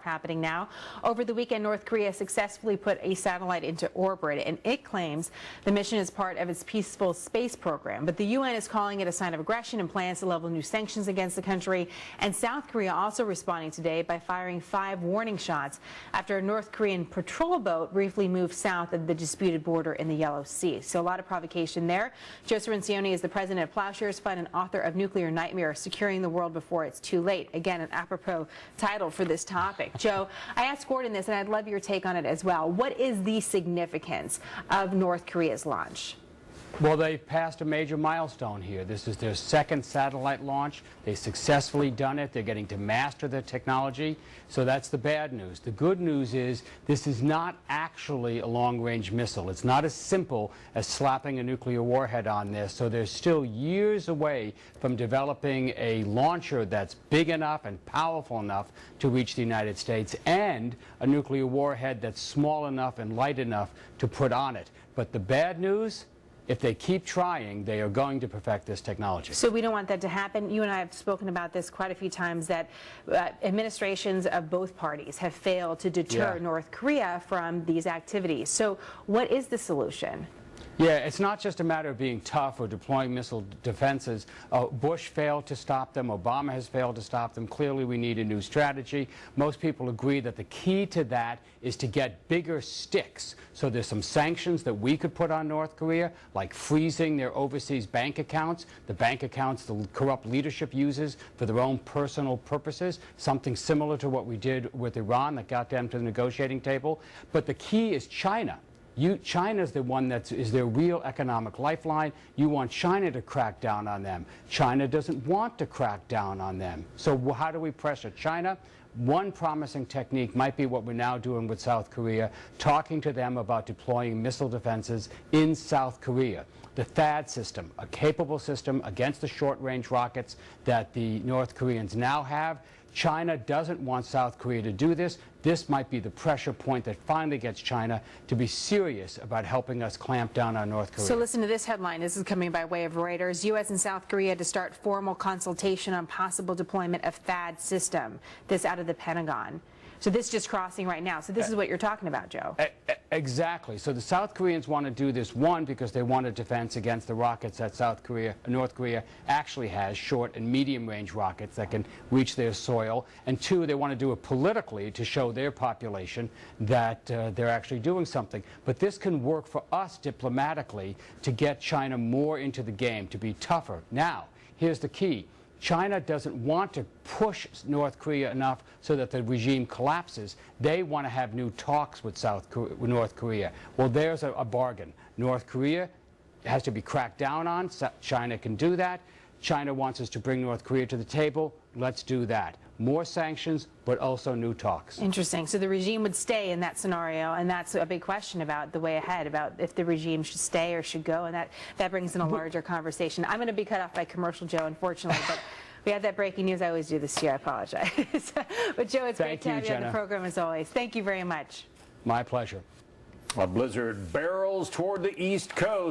Happening now. Over the weekend, North Korea successfully put a satellite into orbit, and it claims the mission is part of its peaceful space program. But the UN is calling it a sign of aggression and plans to level new sanctions against the country. And South Korea also responding today by firing 5 warning shots after a North Korean patrol boat briefly moved south of the disputed border in the Yellow Sea. So a lot of provocation there. Joe Cirincione is the president of Plowshares Fund and author of Nuclear Nightmare, Securing the World Before It's Too Late. Again, an apropos title for this topic. Joe, I asked Gordon this, and I'd love your take on it as well. What is the significance of North Korea's launch? Well, they've passed a major milestone here. This is their second satellite launch. They've successfully done it. They're getting to master the technology. So that's the bad news. The good news is this is not actually a long-range missile. It's not as simple as slapping a nuclear warhead on this. So they're still years away from developing a launcher that's big enough and powerful enough to reach the United States, and a nuclear warhead that's small enough and light enough to put on it. But the bad news, if they keep trying, they are going to perfect this technology. So we don't want that to happen. You and I have spoken about this quite a few times, that administrations of both parties have failed to deter North Korea from these activities. So what is the solution? Yeah, it's not just a matter of being tough or deploying missile defenses. Bush failed to stop them. Obama has failed to stop them. Clearly, we need a new strategy. Most people agree that the key to that is to get bigger sticks. So there's some sanctions that we could put on North Korea, like freezing their overseas bank accounts, the bank accounts the corrupt leadership uses for their own personal purposes, something similar to what we did with Iran that got them to the negotiating table. But the key is China. China's the one that is their real economic lifeline. You want China to crack down on them. China doesn't want to crack down on them. So how do we pressure China? One promising technique might be what we're now doing with South Korea, talking to them about deploying missile defenses in South Korea. The THAAD system, a capable system against the short-range rockets that the North Koreans now have. China doesn't want South Korea to do this. This might be the pressure point that finally gets China to be serious about helping us clamp down on North Korea. So listen to this headline. This is coming by way of Reuters. U.S. and South Korea to start formal consultation on possible deployment of THAAD system. This out of the Pentagon. So this is just crossing right now. So this is what you're talking about, Joe. Exactly. So the South Koreans want to do this, one, because they want a defense against the rockets that North Korea actually has, short and medium range rockets that can reach their soil. And two, they want to do it politically to show their population that they're actually doing something. But this can work for us diplomatically to get China more into the game, to be tougher. Now, here's the key. China doesn't want to push North Korea enough so that the regime collapses. They want to have new talks with North Korea. Well, there's a bargain. North Korea has to be cracked down on. China can do that. China wants us to bring North Korea to the table. Let's do that. More sanctions, but also new talks. Interesting. So the regime would stay in that scenario, and that's a big question about the way ahead, about if the regime should stay or should go, and that brings in a larger conversation. I'm going to be cut off by commercial, Joe, unfortunately, but we had that breaking news. I always do this to you. I apologize. But Joe, it's great to have you on the program as always. Thank you very much. My pleasure. A blizzard barrels toward the East Coast.